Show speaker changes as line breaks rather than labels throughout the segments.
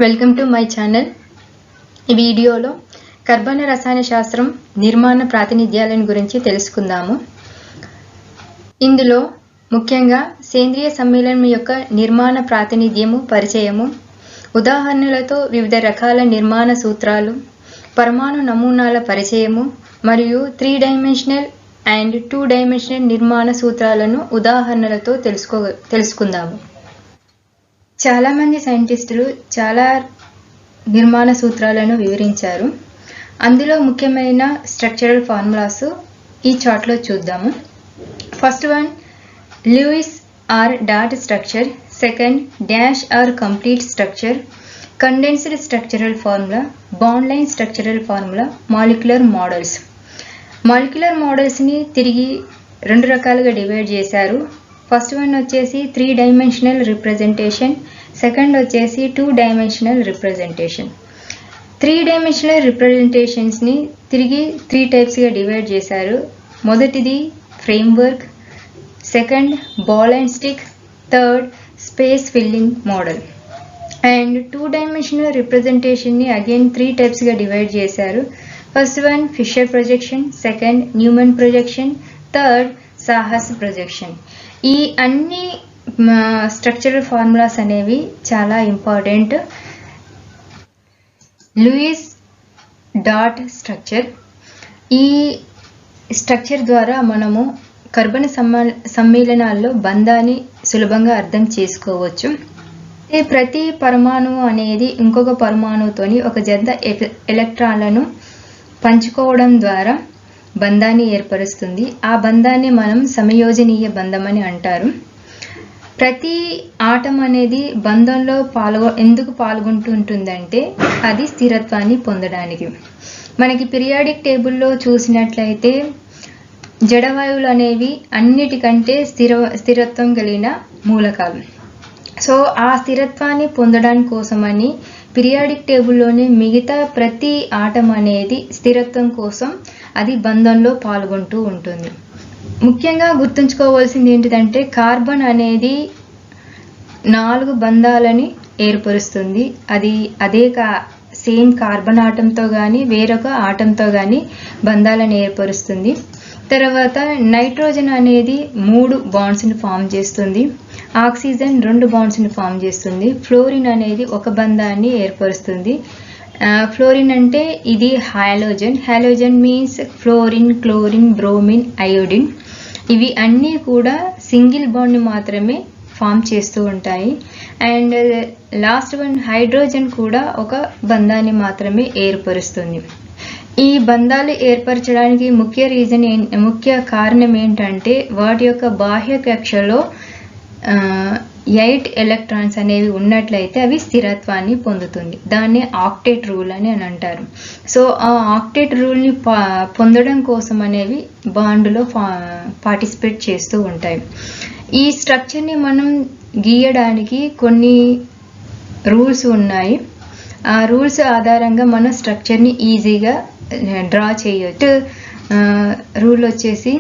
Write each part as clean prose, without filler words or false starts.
Welcome to my channel. ఈ వీడియోలో కర్బన రసాయన శాస్త్రం నిర్మాణ ప్రాతినిధ్యాలను గురించి తెలుసుకుందాము. ఇందులో ముఖ్యంగా సేంద్రియ సమ్మేళనం యొక్క నిర్మాణ ప్రాతినిధ్యము, పరిచయము, ఉదాహరణలతో వివిధ రకాల నిర్మాణ సూత్రాలు, పరమాణు నమూనాల పరిచయము మరియు 3 డైమెన్షనల్ అండ్ 2 డైమెన్షనల్ నిర్మాణ సూత్రాలను ఉదాహరణలతో తెలుసుకుందాము. చాలామంది సైంటిస్టులు చాలా నిర్మాణ సూత్రాలను వివరించారు. అందులో ముఖ్యమైన స్ట్రక్చరల్ ఫార్ములాస్ ఈ చార్ట్లో చూద్దాము. First one Lewis or dot structure, second dash or complete structure, condensed structural formula, bond line structural formula, molecular models. Molecular మోడల్స్ని తిరిగి 2 రకాలుగా డివైడ్ చేశారు. ఫస్ట్ వన్ వచ్చేసి 3 డైమెన్షనల్ రిప్రజెంటేషన్, సెకండ్ వచ్చేసి 2 డైమెన్షనల్ రిప్రజెంటేషన్. 3 డైమెన్షనల్ రిప్రజెంటేషన్స్ని తిరిగి 3 టైప్స్గా డివైడ్ చేశారు. మొదటిది framework, second ball and stick, third space filling model. And 2 dimensional రిప్రజెంటేషన్ని అగైన్ 3 టైప్స్గా డివైడ్ చేశారు. First one Fischer projection, second Newman projection, third సాహస్ ప్రొజెక్షన్. ఈ అన్ని స్ట్రక్చరల్ ఫార్ములాస్ అనేవి చాలా ఇంపార్టెంట్. లూయిస్ డాట్ స్ట్రక్చర్, ఈ స్ట్రక్చర్ ద్వారా మనము కర్బన సమ్మేళనాల్లో బంధాన్ని సులభంగా అర్థం చేసుకోవచ్చు. ప్రతి పరమాణువు అనేది ఇంకొక పరమాణువుతోని ఒక జత ఎలక్ట్రాన్లను పంచుకోవడం ద్వారా బంధాన్ని ఏర్పరుస్తుంది. ఆ బంధాన్ని మనం సమయోజనీయ బంధం అని అంటారు. ప్రతి ఆటం అనేది బంధంలో ఎందుకు పాల్గొంటుందంటే అది స్థిరత్వాన్ని పొందడానికి. మనకి పీరియాడిక్ టేబుల్లో చూసినట్లయితే జడవాయువులు అనేవి అన్నిటికంటే స్థిరత్వం కలిగిన మూలకాలు. సో ఆ స్థిరత్వాన్ని పొందడానికి కోసమని పీరియాడిక్ టేబుల్లోనే మిగతా ప్రతి ఆటం అనేది స్థిరత్వం కోసం అది బంధంలో పాల్గొంటూ ఉంటుంది. ముఖ్యంగా గుర్తుంచుకోవాల్సింది ఏంటిదంటే కార్బన్ అనేది 4 బంధాలని ఏర్పరుస్తుంది. అది సేమ్ కార్బన్ ఆటంతో కానీ వేరొక ఆటంతో కానీ బంధాలను ఏర్పరుస్తుంది. తర్వాత నైట్రోజన్ అనేది 3 బాండ్స్ని ఫామ్ చేస్తుంది. ఆక్సిజన్ 2 బాండ్స్ని ఫామ్ చేస్తుంది. ఫ్లోరిన్ అనేది ఒక బంధాన్ని ఏర్పరుస్తుంది. ఫ్లోరిన్ అంటే ఇది halogen. Halogen means fluorine, chlorine, bromine, iodine. ఇవి అన్నీ కూడా సింగిల్ బాండ్ని మాత్రమే ఫామ్ చేస్తూ ఉంటాయి. అండ్ లాస్ట్ వన్ హైడ్రోజన్ కూడా ఒక బంధాన్ని మాత్రమే ఏర్పరుస్తుంది. ఈ బంధాలు ఏర్పరచడానికి ముఖ్య కారణం ఏంటంటే వాటి యొక్క బాహ్య కక్షలో 8 ఎలక్ట్రాన్స్ అనేవి ఉన్నట్లయితే అవి స్థిరత్వాన్ని పొందుతుంది. దాన్ని ఆక్టేట్ రూల్ అని అంటారు. సో ఆ ఆక్టేట్ రూల్ని పొందడం కోసం అనేవి బాండ్లో పార్టిసిపేట్ చేస్తూ ఉంటాయి. ఈ స్ట్రక్చర్ని మనం గీయడానికి కొన్ని రూల్స్ ఉన్నాయి. ఆ రూల్స్ ఆధారంగా మనం స్ట్రక్చర్ని ఈజీగా డ్రా చేయొచ్చు. రూల్ వచ్చేసి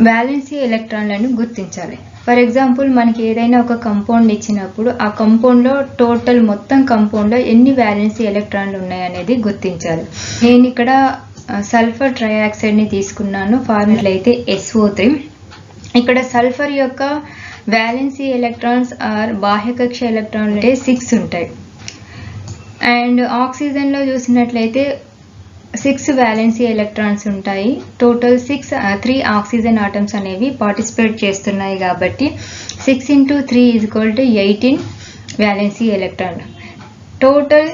వ్యాలెన్సీ ఎలక్ట్రాన్లను గుర్తించాలి. ఫర్ ఎగ్జాంపుల్ మనకి ఏదైనా ఒక కంపౌండ్ ఇచ్చినప్పుడు ఆ కంపౌండ్లో టోటల్ మొత్తం కంపౌండ్లో ఎన్ని వ్యాలెన్సీ ఎలక్ట్రాన్లు ఉన్నాయనేది గుర్తించాలి. నేను ఇక్కడ సల్ఫర్ ట్రైఆక్సైడ్ని తీసుకున్నాను. ఫార్ములా అయితే SO3. ఇక్కడ సల్ఫర్ యొక్క వ్యాలెన్సీ ఎలక్ట్రాన్స్ ఆర్ బాహ్యకక్ష ఎలక్ట్రాన్లు అంటే 6 ఉంటాయి. అండ్ ఆక్సిజన్లో చూసినట్లయితే 6 వ్యాలెన్సీ ఎలక్ట్రాన్స్ ఉంటాయి. టోటల్ 3 ఆక్సిజన్ ఆటమ్స్ అనేవి పార్టిసిపేట్ చేస్తున్నాయి కాబట్టి 6 × 3 = 18 వ్యాలెన్సీ ఎలక్ట్రాన్లు. టోటల్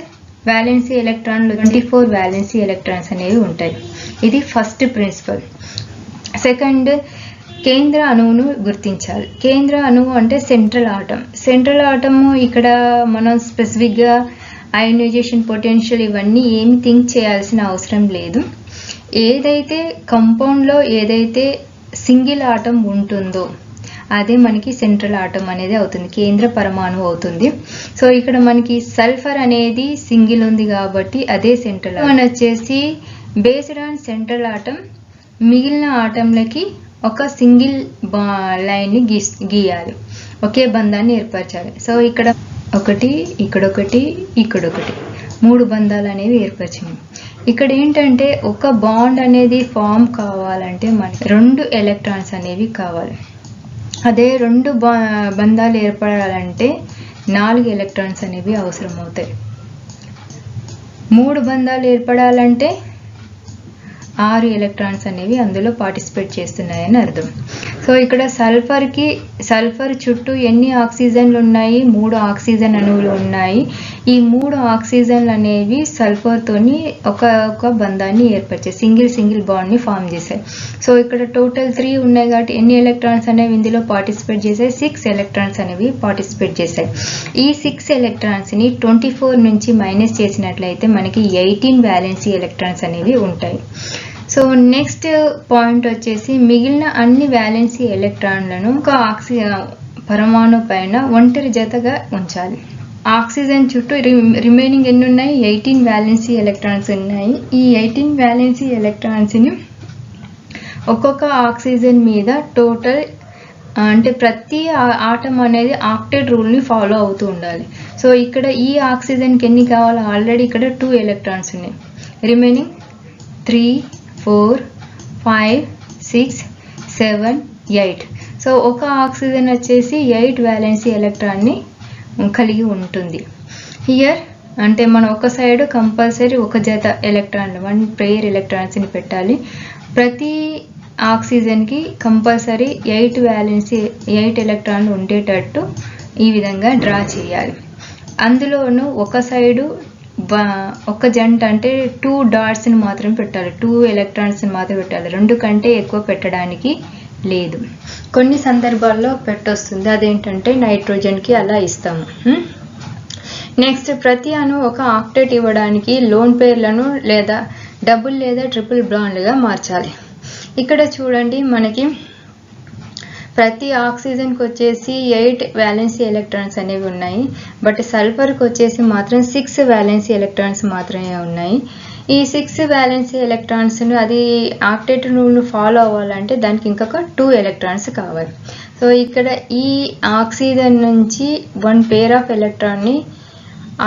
వ్యాలెన్సీ ఎలక్ట్రాన్లు 24 వ్యాలెన్సీ ఎలక్ట్రాన్స్ అనేవి ఉంటాయి. ఇది ఫస్ట్ ప్రిన్సిపల్. సెకండ్, కేంద్ర అణువును గుర్తించాలి. కేంద్ర అణువు అంటే సెంట్రల్ ఆటమ్. సెంట్రల్ ఆటమ్ ఇక్కడ మనం స్పెసిఫిక్గా అయనైజేషన్ పొటెన్షియల్ ఇవన్నీ ఏమి థింక్ చేయాల్సిన అవసరం లేదు. ఏదైతే కంపౌండ్లో ఏదైతే సింగిల్ ఆటం ఉంటుందో అదే మనకి సెంట్రల్ ఆటం అనేది అవుతుంది, కేంద్ర పరమాణువు అవుతుంది. సో ఇక్కడ మనకి సల్ఫర్ అనేది సింగిల్ ఉంది కాబట్టి అదే సెంట్రల్ ఆటం. వచ్చేసి బేస్డ్ ఆన్ సెంట్రల్ ఆటం మిగిలిన ఆటంలకి ఒక సింగిల్ లైన్ని గీయాలి, ఒకే బంధాన్ని ఏర్పరచాలి. సో ఇక్కడ ఒకటి, ఇక్కడొకటి, ఇక్కడొకటి, 3 బంధాలు అనేవి ఏర్పరిచినాయి. ఇక్కడ ఏంటంటే ఒక బాండ్ అనేది ఫామ్ కావాలంటే మనకి 2 ఎలక్ట్రాన్స్ అనేవి కావాలి. అదే 2 బంధాలు ఏర్పడాలంటే 4 ఎలక్ట్రాన్స్ అనేవి అవసరం అవుతాయి. 3 బంధాలు ఏర్పడాలంటే 6 ఎలక్ట్రాన్స్ అనేవి అందులో పార్టిసిపేట్ చేస్తున్నాయని అర్థం. సో ఇక్కడ సల్ఫర్ చుట్టూ ఎన్ని ఆక్సిజన్లు ఉన్నాయి? 3 ఆక్సిజన్ అణువులు ఉన్నాయి. ఈ 3 ఆక్సిజన్లు అనేవి సల్ఫర్తోని ఒక బంధాన్ని ఏర్పరిచాయి, సింగిల్ బాండ్ని ఫామ్ చేశాయి. సో ఇక్కడ టోటల్ 3 ఉన్నాయి కాబట్టి ఎన్ని ఎలక్ట్రాన్స్ అనేవి ఇందులో పార్టిసిపేట్ చేశాయి? 6 ఎలక్ట్రాన్స్ అనేవి పార్టిసిపేట్ చేశాయి. ఈ 6 ఎలక్ట్రాన్స్ని 24 నుంచి మైనస్ చేసినట్లయితే మనకి 18 వ్యాలెన్సీ ఎలక్ట్రాన్స్ అనేవి ఉంటాయి. సో నెక్స్ట్ పాయింట్ వచ్చేసి మిగిలిన అన్ని వ్యాలెన్సీ ఎలక్ట్రాన్లను ఒక పరమాణు పైన ఒంటరి జతగా ఉంచాలి. ఆక్సిజన్ చుట్టూ రిమైనింగ్ ఎన్ని ఉన్నాయి? 18 వ్యాలెన్సీ ఎలక్ట్రాన్స్ ఉన్నాయి. ఈ 18 వ్యాలెన్సీ ఎలక్ట్రాన్స్ని ఒక్కొక్క ఆక్సిజన్ మీద టోటల్ అంటే ప్రతి ఆటం అనేది ఆక్టేట్ రూల్ని ఫాలో అవుతూ ఉండాలి. సో ఇక్కడ ఈ ఆక్సిజన్కి ఎన్ని కావాలి? ఆల్రెడీ ఇక్కడ 2 ఎలక్ట్రాన్స్ ఉన్నాయి. రిమైనింగ్ 3, 4, 5, 6, 7, 8. సో ఒక ఆక్సిజన్ వచ్చేసి 8 వ్యాలెన్సీ ఎలక్ట్రాన్ని కలిగి ఉంటుంది. హియర్ అంటే మనం ఒక సైడ్ కంపల్సరీ ఒక జత ఎలక్ట్రాన్లు 1 పెయిర్ ఎలక్ట్రాన్స్ని పెట్టాలి. ప్రతి ఆక్సిజన్కి కంపల్సరీ 8 ఎలక్ట్రాన్లు ఉండేటట్టు ఈ విధంగా డ్రా చేయాలి. అందులోనూ ఒక సైడు ఒక జంట అంటే 2 డాట్స్ని మాత్రం పెట్టాలి, 2 ఎలక్ట్రాన్స్ని మాత్రం పెట్టాలి. 2 కంటే ఎక్కువ పెట్టడానికి లేదు. కొన్ని సందర్భాల్లో పెట్టొస్తుంది, అదేంటంటే నైట్రోజన్కి అలా ఇస్తాము. నెక్స్ట్ ప్రతి అణు ఒక ఆక్టేట్ ఇవ్వడానికి లోన్ పేర్లను లేదా డబుల్ లేదా ట్రిపుల్ బాండ్లుగా మార్చాలి. ఇక్కడ చూడండి మనకి ప్రతి ఆక్సిజన్కి వచ్చేసి 8 వ్యాలెన్సీ ఎలక్ట్రాన్స్ అనేవి ఉన్నాయి. బట్ సల్ఫర్కి వచ్చేసి మాత్రం 6 వ్యాలెన్సీ ఎలక్ట్రాన్స్ మాత్రమే ఉన్నాయి. ఈ 6 వ్యాలెన్సీ ఎలక్ట్రాన్స్ను అది ఆక్టేట్ రూల్ను ఫాలో అవ్వాలంటే దానికి ఇంకొక 2 ఎలక్ట్రాన్స్ కావాలి. సో ఇక్కడ ఈ ఆక్సిజన్ నుంచి 1 పేర్ ఆఫ్ ఎలక్ట్రాన్ని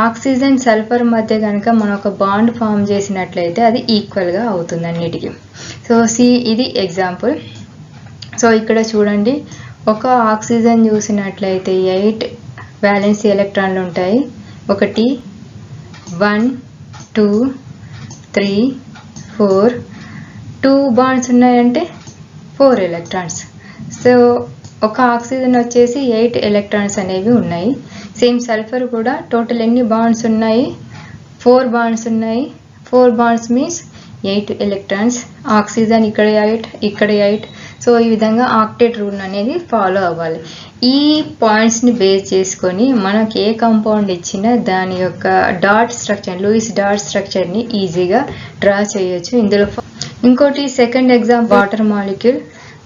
ఆక్సిజన్ సల్ఫర్ మధ్య కనుక మనం ఒక బాండ్ ఫామ్ చేసినట్లయితే అది ఈక్వల్గా అవుతుంది అన్నిటికీ. సో ఇది ఎగ్జాంపుల్. సో ఇక్కడ చూడండి ఒక ఆక్సిజన్ చూసినట్లయితే 8 వ్యాలెన్సీ ఎలక్ట్రాన్లు ఉంటాయి. 1, 2, 3, 4, 2 బాండ్స్ ఉన్నాయంటే 4 ఎలక్ట్రాన్స్. సో ఒక ఆక్సిజన్ వచ్చేసి 8 ఎలక్ట్రాన్స్ అనేవి ఉన్నాయి. సేమ్ సల్ఫర్ కూడా టోటల్ ఎన్ని బాండ్స్ ఉన్నాయి? 4 బాండ్స్ ఉన్నాయి. 4 బాండ్స్ మీన్స్ 8 ఎలక్ట్రాన్స్. ఆక్సిజన్ ఇక్కడ 8, ఇక్కడ 8. సో ఈ విధంగా ఆక్టేట్ రూల్ అనేది ఫాలో అవ్వాలి. ఈ పాయింట్స్ని బేస్ చేసుకొని మనకి ఏ కాంపౌండ్ ఇచ్చినా దాని యొక్క డాట్ స్ట్రక్చర్, లూయిస్ డాట్ స్ట్రక్చర్ని ఈజీగా డ్రా చేయొచ్చు. ఇందులో ఇంకోటి second example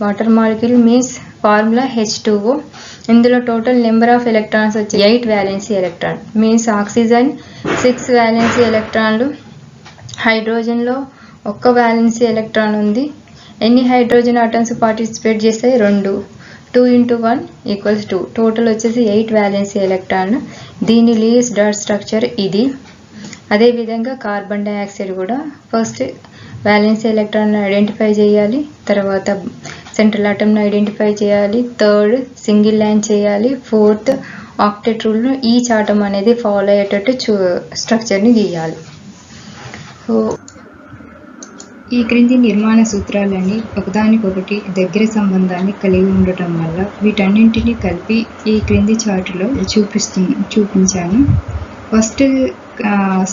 water molecule means formula H2O. ఇందులో టోటల్ నెంబర్ ఆఫ్ ఎలక్ట్రాన్స్ వచ్చి 8 valency electron means oxygen 6 valency ఎలక్ట్రాన్లు. హైడ్రోజన్లో 1 వ్యాలెన్సీ ఎలక్ట్రాన్ ఉంది. ఎన్ని హైడ్రోజన్ ఆటమ్స్ పార్టిసిపేట్ చేస్తాయి? 2. 2 × 1 = 2. టోటల్ వచ్చేసి 8 వ్యాలెన్సీ ఎలక్ట్రాన్లు. దీని లూయిస్ డాట్ స్ట్రక్చర్ ఇది. అదేవిధంగా కార్బన్ డైఆక్సైడ్ కూడా ఫస్ట్ వ్యాలెన్సీ ఎలక్ట్రాన్ ఐడెంటిఫై చేయాలి, తర్వాత సెంట్రల్ ఆటమ్ను ఐడెంటిఫై చేయాలి, థర్డ్ సింగిల్ లైన్ చేయాలి, ఫోర్త్ ఆక్టేట్ రూల్ను ఈచ్ ఆటమ్ అనేది ఫాలో అయ్యేటట్టు స్ట్రక్చర్ని గీయాలి. సో ఈ క్రింది నిర్మాణ సూత్రాలన్నీ ఒకదానికొకటి దగ్గర సంబంధాన్ని కలిగి ఉండటం వల్ల వీటన్నింటినీ కలిపి ఈ క్రింది చార్టులో చూపించాను. ఫస్ట్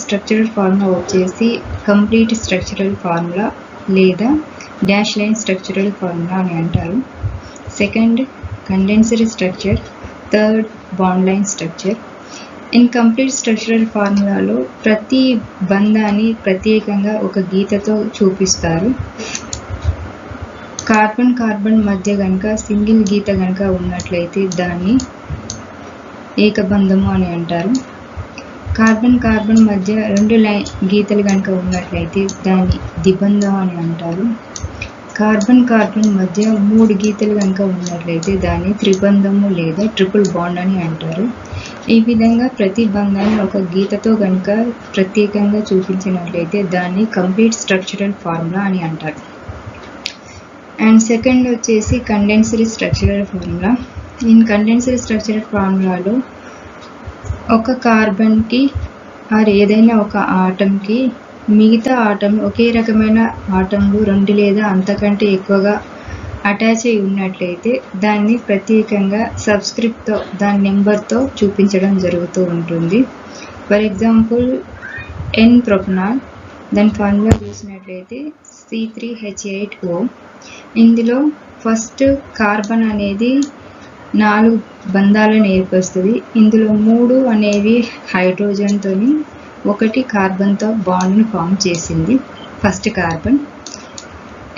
స్ట్రక్చరల్ ఫార్ములా వచ్చేసి కంప్లీట్ స్ట్రక్చరల్ ఫార్ములా లేదా డాష్ లైన్ స్ట్రక్చరల్ ఫార్ములా అని అంటారు. Second condenser structure, third bond line structure. In complete structural ఫార్ములాలో ప్రతి బంధాన్ని ప్రత్యేకంగా ఒక గీతతో చూపిస్తారు. కార్బన్ మధ్య కనుక సింగిల్ గీత కనుక ఉన్నట్లయితే దాన్ని ఏకబంధము అని అంటారు. కార్బన్ మధ్య 2 గీతలు కనుక ఉన్నట్లయితే దాన్ని ద్విబంధం అని అంటారు. కార్బన్ మధ్య 3 గీతలు కనుక ఉన్నట్లయితే దాన్ని త్రిబంధము లేదా ట్రిపుల్ బాండ్ అని అంటారు. ఈ విధంగా ప్రతి బంధాన్ని ఒక గీతతో కనుక ప్రత్యేకంగా చూపించినట్లయితే దాన్ని కంప్లీట్ స్ట్రక్చరల్ ఫార్ములా అని అంటారు. అండ్ సెకండ్ వచ్చేసి condensed structural formula. In condensed structural ఫార్ములాలో ఒక కార్బన్కి ఆర్ ఏదైనా ఒక ఆటంకి మిగతా ఆటం ఒకే రకమైన ఆటంలు 2 లేదా అంతకంటే ఎక్కువగా అటాచ్ అయి ఉన్నట్లయితే దాన్ని ప్రత్యేకంగా సబ్స్క్రిప్ట్తో దాని నెంబర్తో చూపించడం జరుగుతూ ఉంటుంది. ఫర్ ఎగ్జాంపుల్ ఎన్ ప్రొపనాల్, దాని ఫార్ములా చూసినట్లయితే C3H8O. ఇందులో ఫస్ట్ కార్బన్ అనేది 4 బంధాలను ఏర్పరుస్తుంది. ఇందులో 3 అనేవి హైడ్రోజన్తో, 1 కార్బన్తో బాండ్ను ఫామ్ చేసింది ఫస్ట్ కార్బన్.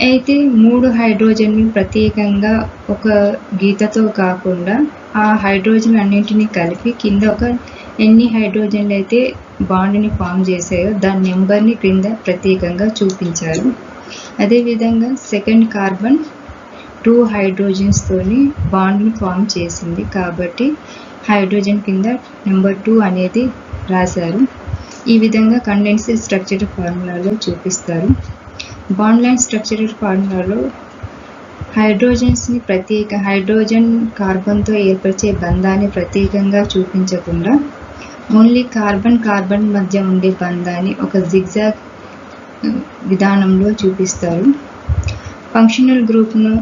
అయితే 3 హైడ్రోజన్లు ప్రత్యేకంగా ఒక గీతతో కాకుండా ఆ హైడ్రోజన్ అన్నింటినీ కలిపి కింద ఎన్ని హైడ్రోజన్లు అయితే బాండ్ని ఫామ్ చేసాయో దాని నెంబర్ని క్రింద ప్రత్యేకంగా చూపించారు. అదేవిధంగా సెకండ్ కార్బన్ 2 హైడ్రోజన్స్తోని బాండ్ని ఫామ్ చేసింది కాబట్టి హైడ్రోజన్ కింద నెంబర్ 2 అనేది రాశారు. ఈ విధంగా కండెన్స్డ్ స్ట్రక్చర్ ఫార్ములాలో చూపిస్తారు. బాండ్ లైన్ స్ట్రక్చరల్ ఫార్ములాలో హైడ్రోజన్స్ని హైడ్రోజన్ కార్బన్తో ఏర్పరిచే బంధాన్ని ప్రత్యేకంగా చూపించకుండా ఓన్లీ కార్బన్ మధ్య ఉండే బంధాన్ని ఒక జిగ్జాగ్ విధానంలో చూపిస్తారు. ఫంక్షనల్ గ్రూప్ను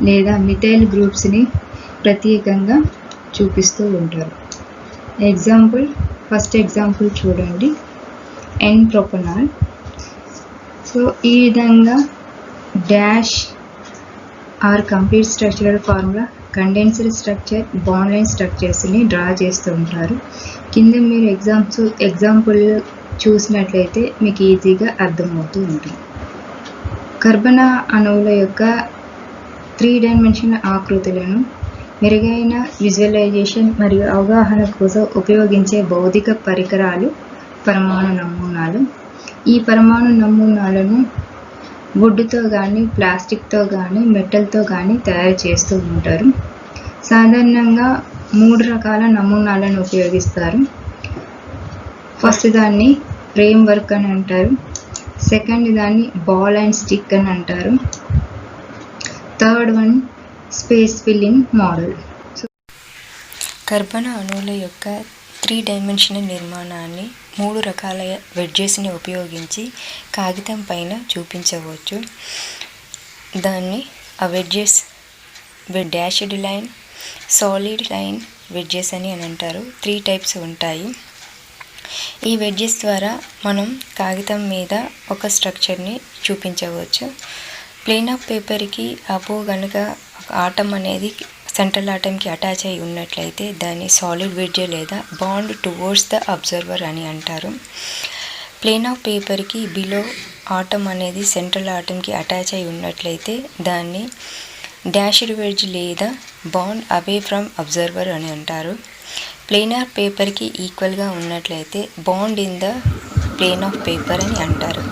లేదా మిథైల్ గ్రూప్స్ని ప్రత్యేకంగా చూపిస్తూ ఉంటారు. ఫస్ట్ ఎగ్జాంపుల్ చూడండి, ఎన్ ప్రొపనాల్. సో ఈ విధంగా dash or complete structural formula, condensed structure, bond line స్ట్రక్చర్స్ని డ్రా చేస్తూ ఉంటారు. కింద మీరు ఎగ్జాంపుల్ చూసినట్లయితే మీకు ఈజీగా అర్థమవుతూ ఉంటుంది. కర్బన అణువుల యొక్క 3 డైమెన్షనల్ ఆకృతులను మెరుగైన విజువలైజేషన్ మరియు అవగాహన కోసం ఉపయోగించే భౌతిక పరికరాలు పరమాణు నమూనాలు. ఈ పరమాణు నమూనాలను వుడ్తో కానీ, ప్లాస్టిక్తో కానీ, మెటల్తో కానీ తయారు చేస్తూ ఉంటారు. సాధారణంగా 3 రకాల నమూనాలను ఉపయోగిస్తారు. ఫస్ట్ దాన్ని ఫ్రేమ్ వర్క్ అని అంటారు, సెకండ్ దాన్ని బాల్ అండ్ స్టిక్ అని అంటారు, third one space filling model.
కర్బన అణువుల యొక్క 3 డైమెన్షనల్ నిర్మాణాన్ని 3 రకాల వెడ్జెస్ని ఉపయోగించి కాగితం పైన చూపించవచ్చు. దాన్ని ఆ wedges dashed line, solid line wedges అని అంటారు. 3 టైప్స్ ఉంటాయి. ఈ వెడ్జెస్ ద్వారా మనం కాగితం మీద ఒక స్ట్రక్చర్ని చూపించవచ్చు. ప్లేన్ ఆఫ్ పేపర్కి అబో కనుక ఒక ఆటం అనేది సెంట్రల్ ఆటంకి అటాచ్ అయి ఉన్నట్లయితే దాన్ని సాలిడ్ వెడ్జ్ లేదా బాండ్ టువర్డ్స్ ద అబ్జర్వర్ అని అంటారు. ప్లేన్ ఆఫ్ పేపర్కి బిలో ఆటం అనేది సెంట్రల్ ఆటంకి అటాచ్ అయి ఉన్నట్లయితే దాన్ని డాష్డ్ వెడ్జ్ లేదా బాండ్ అవే ఫ్రమ్ అబ్జర్వర్ అని అంటారు. ప్లేన్ ఆఫ్ పేపర్కి ఈక్వల్గా ఉన్నట్లయితే bond in the plane of paper అని అంటారు.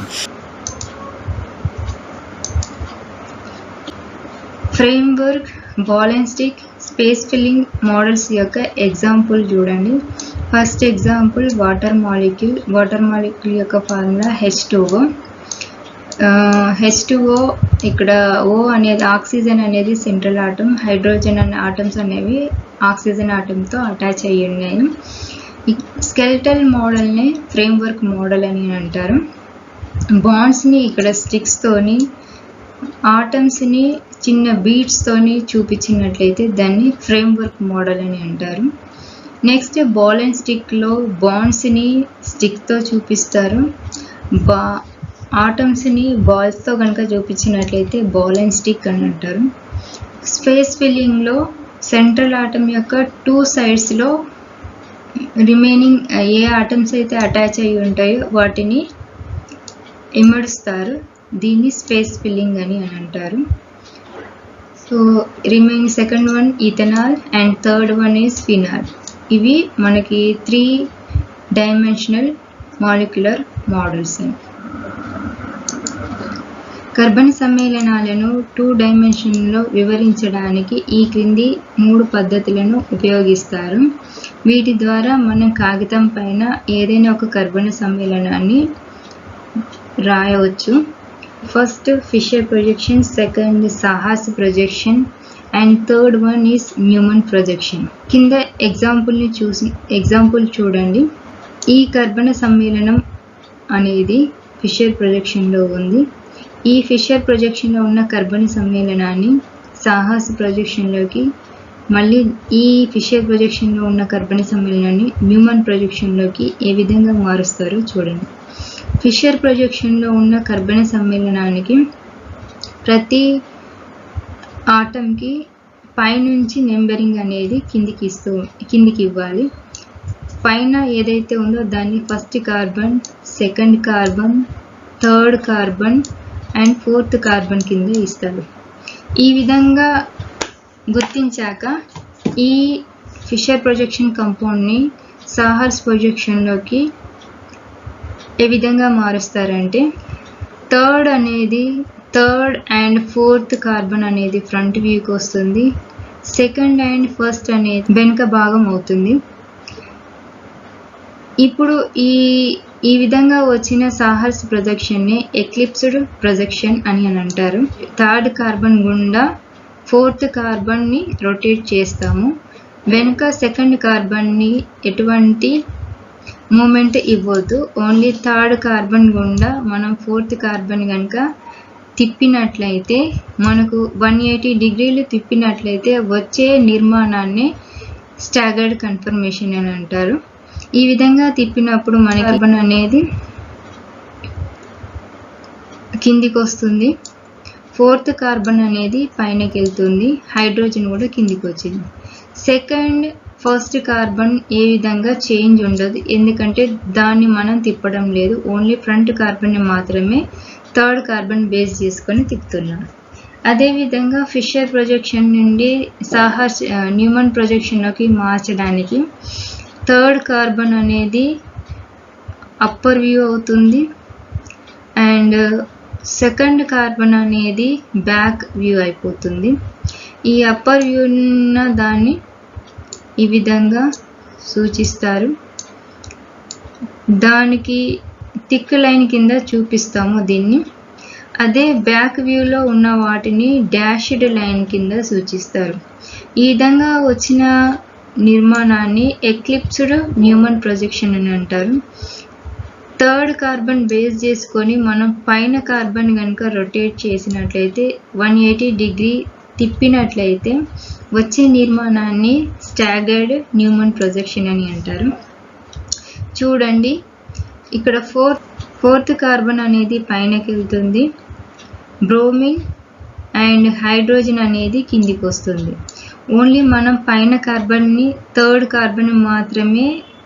Framework, ball and stick, space filling models యొక్క ఎగ్జాంపుల్ చూడండి. ఫస్ట్ ఎగ్జాంపుల్ వాటర్ మాలిక్యూల్ యొక్క ఫార్ములా H2O. H2O ఇక్కడ O అనేది ఆక్సిజన్ అనేది సెంట్రల్ ఆటం, హైడ్రోజన్ అనే ఆటమ్స్ అనేవి ఆక్సిజన్ ఆటంతో అటాచ్ అయ్యి ఉన్నాయి. స్కెల్టల్ మోడల్ని ఫ్రేమ్వర్క్ మోడల్ అని అంటారు. బాండ్స్ని ఇక్కడ స్టిక్స్తోని, ఆటమ్స్ని చిన్న బీట్స్తోని చూపించినట్లయితే దాన్ని ఫ్రేమ్వర్క్ మోడల్ అని అంటారు. నెక్స్ట్ బాల్ అండ్ స్టిక్లో బాండ్స్ని స్టిక్తో చూపిస్తారు, ఆటమ్స్ని బాల్స్తో కనుక చూపించినట్లయితే బాల్ అండ్ స్టిక్ అని అంటారు. స్పేస్ ఫిల్లింగ్లో సెంట్రల్ ఆటమ్ యొక్క 2 సైడ్స్లో రిమైనింగ్ ఏ ఆటమ్స్ అయితే అటాచ్ అయ్యి ఉంటాయో వాటిని ఇమడుస్తారు. దీన్ని స్పేస్ ఫిల్లింగ్ అని అంటారు. So remaining second one ethanol and third one is phenol. ఇవి మనకి 3 డైమెన్షనల్ మాలిక్యులర్ మోడల్స్. కర్బన సమ్మేళనాలను 2 డైమెన్షన్లో వివరించడానికి ఈ క్రింది 3 పద్ధతులను ఉపయోగిస్తారు. వీటి ద్వారా మనం కాగితం పైన ఏదైనా ఒక కర్బన సమ్మేళనాన్ని రాయవచ్చు. ఫస్ట్ ఫిషర్ ప్రొజెక్షన్, సెకండ్ సాహాస్ projection and third one is Newman projection. కింద ఎగ్జాంపుల్ చూడండి. ఈ కర్బన సమ్మేళనం అనేది ఫిషర్ ప్రొజెక్షన్లో ఉంది. ఈ ఫిషర్ ప్రొజెక్షన్లో ఉన్న కర్బన సమ్మేళనాన్ని సాహాస్ ప్రొజెక్షన్లోకి, మళ్ళీ ఈ ఫిషర్ ప్రొజెక్షన్లో ఉన్న కర్బన సమ్మేళనాన్ని న్యూమన్ ప్రొజెక్షన్లోకి ఏ విధంగా మారుస్తారో చూడండి. ఫిషర్ ప్రొజెక్షన్లో ఉన్న కర్బన సమ్మేళనానికి ప్రతి ఆటంకి పైనుంచి నెంబరింగ్ అనేది కిందికి ఇవ్వాలి. పైన ఏదైతే ఉందో దాన్ని first carbon, second carbon, third carbon and fourth carbon కింద ఇస్తారు. ఈ విధంగా గుర్తించాక ఈ ఫిషర్ ప్రొజెక్షన్ కంపౌండ్ని సాహాస్ ప్రొజెక్షన్లోకి ఏ విధంగా మారుస్తారంటే, థర్డ్ అండ్ ఫోర్త్ కార్బన్ అనేది ఫ్రంట్ వ్యూకి వస్తుంది, సెకండ్ అండ్ ఫస్ట్ అనేది వెనుక భాగం అవుతుంది. ఇప్పుడు ఈ విధంగా వచ్చిన సాహాస్ ప్రొజెక్షన్ని ఎక్లిప్స్డ్ ప్రొజెక్షన్ అని అంటారు. థర్డ్ కార్బన్ గుండా ఫోర్త్ కార్బన్ని రొటేట్ చేస్తాము. వెనుక సెకండ్ కార్బన్ని ఎటువంటి మూమెంట్ ఇవ్వద్దు. ఓన్లీ థర్డ్ కార్బన్ గుండా మనం ఫోర్త్ కార్బన్ కనుక తిప్పినట్లయితే, మనకు 180 డిగ్రీలు తిప్పినట్లయితే వచ్చే నిర్మాణాన్ని స్టాగర్డ్ కన్ఫర్మేషన్ అని అంటారు. ఈ విధంగా తిప్పినప్పుడు మనకి కార్బన్ అనేది కిందికి వస్తుంది, ఫోర్త్ కార్బన్ అనేది పైనకి వెళ్తుంది, హైడ్రోజన్ కూడా కిందికి వచ్చింది. సెకండ్ ఫస్ట్ కార్బన్ ఏ విధంగా చేంజ్ ఉండదు, ఎందుకంటే దాన్ని మనం తిప్పడం లేదు. ఓన్లీ ఫ్రంట్ కార్బన్ని మాత్రమే థర్డ్ కార్బన్ బేస్ చేసుకొని తిప్పుతున్నాం. అదేవిధంగా ఫిషర్ ప్రొజెక్షన్ నుండి న్యూమన్ ప్రొజెక్షన్లోకి మార్చడానికి థర్డ్ కార్బన్ అనేది అప్పర్ వ్యూ అవుతుంది అండ్ సెకండ్ కార్బన్ అనేది బ్యాక్ వ్యూ అయిపోతుంది. ఈ అప్పర్ వ్యూ ఉన్న దాన్ని ఈ విధంగా సూచిస్తారు. దానికి థిక్ లైన్ కింద చూపిస్తాము దీన్ని. అదే బ్యాక్ వ్యూలో ఉన్న వాటిని డాష్డ్ లైన్ కింద సూచిస్తారు. ఈ విధంగా వచ్చిన నిర్మాణాన్ని ఎక్లిప్స్డ్ న్యూమన్ ప్రొజెక్షన్ అని అంటారు. థర్డ్ కార్బన్ బేస్ చేసుకొని మనం పైన కార్బన్ కనుక రొటేట్ చేసినట్లయితే 180 డిగ్రీ తిప్పినట్లయితే వచ్చే నిర్మాణాన్ని స్టాగర్డ్ న్యూమన్ ప్రొజెక్షన్ అని అంటారు. చూడండి, ఇక్కడ ఫోర్త్ కార్బన్ అనేది పైనకి వెళ్తుంది, బ్రోమిన్ అండ్ హైడ్రోజన్ అనేది కిందికి వస్తుంది. ఓన్లీ మనం పైన కార్బన్ని, థర్డ్ కార్బన్ మాత్రమే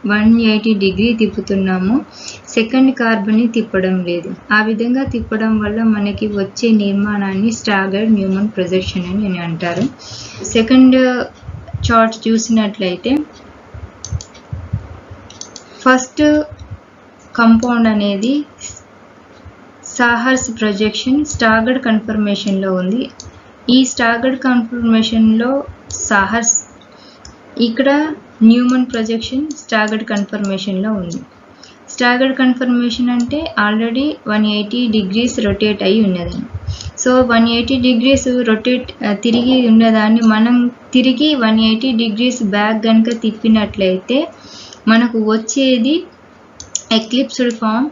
180 డిగ్రీ తిప్పుతున్నాము, సెకండ్ కార్బన్ని తిప్పడం లేదు. ఆ విధంగా తిప్పడం వల్ల మనకి వచ్చే నిర్మాణాన్ని స్టాగర్డ్ న్యూమన్ ప్రొజెక్షన్ అని అంటారు. సెకండ్ చార్ట్ చూసినట్లయితే ఫస్ట్ కంపౌండ్ అనేది సాహాస్ ప్రొజెక్షన్ స్టాగర్డ్ కన్ఫర్మేషన్లో ఉంది. ఈ స్టాగర్డ్ కన్ఫర్మేషన్లో సాహాస్, ఇక్కడ న్యూమన్ ప్రొజెక్షన్ స్టాగర్డ్ కన్ఫర్మేషన్లో ఉంది. స్టాగర్డ్ కన్ఫర్మేషన్ అంటే ఆల్రెడీ 180 డిగ్రీస్ రొటేట్ అయి ఉన్నదని. సో 180 డిగ్రీస్ తిరిగి ఉన్నదాన్ని మనం తిరిగి 180 డిగ్రీస్ బ్యాక్ కనుక తిప్పినట్లయితే మనకు వచ్చేది ఎక్లిప్స్డ్ ఫామ్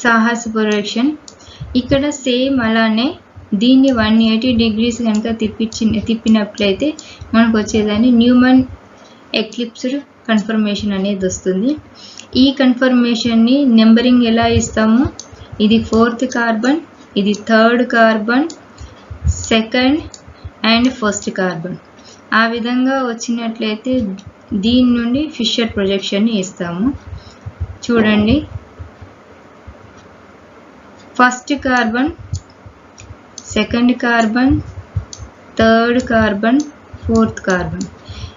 సాహాస్ ప్రొజెక్షన్. ఇక్కడ సేమ్ అలానే దీన్ని 180 డిగ్రీస్ కనుక తిప్పినట్లయితే మనకు వచ్చేదాన్ని న్యూమన్ ఎక్లిప్స్డ్ కన్ఫర్మేషన్ అనేది వస్తుంది. ఈ కన్ఫర్మేషన్ని నెంబరింగ్ ఎలా ఇస్తాము, ఇది ఫోర్త్ కార్బన్, ఇది third carbon, second and first carbon. ఆ విధంగా వచ్చినట్లయితే దీని నుండి ఫిషర్ ప్రొజెక్షన్ని ఇస్తాము. చూడండి, first carbon, second carbon, third carbon, fourth carbon.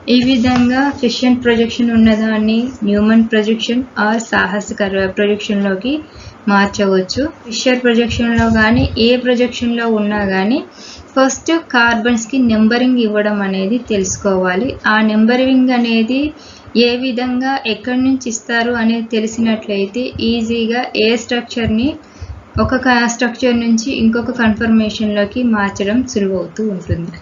ఈ విధంగా ఫిషన్ ప్రొజెక్షన్ ఉన్నదాన్ని న్యూమన్ ప్రొజెక్షన్ ఆర్ సాహసిక ప్రొజెక్షన్లోకి మార్చవచ్చు. ఫిషర్ ప్రొజెక్షన్లో కానీ ఏ ప్రొజెక్షన్లో ఉన్నా కానీ ఫస్ట్ కార్బన్స్కి నెంబరింగ్ ఇవ్వడం అనేది తెలుసుకోవాలి. ఆ నెంబరింగ్ అనేది ఏ విధంగా ఎక్కడి నుంచి ఇస్తారు అనేది తెలిసినట్లయితే ఈజీగా ఏ స్ట్రక్చర్ని ఒక స్ట్రక్చర్ నుంచి ఇంకొక కన్ఫర్మేషన్లోకి మార్చడం సులువవుతూ ఉంటుంది.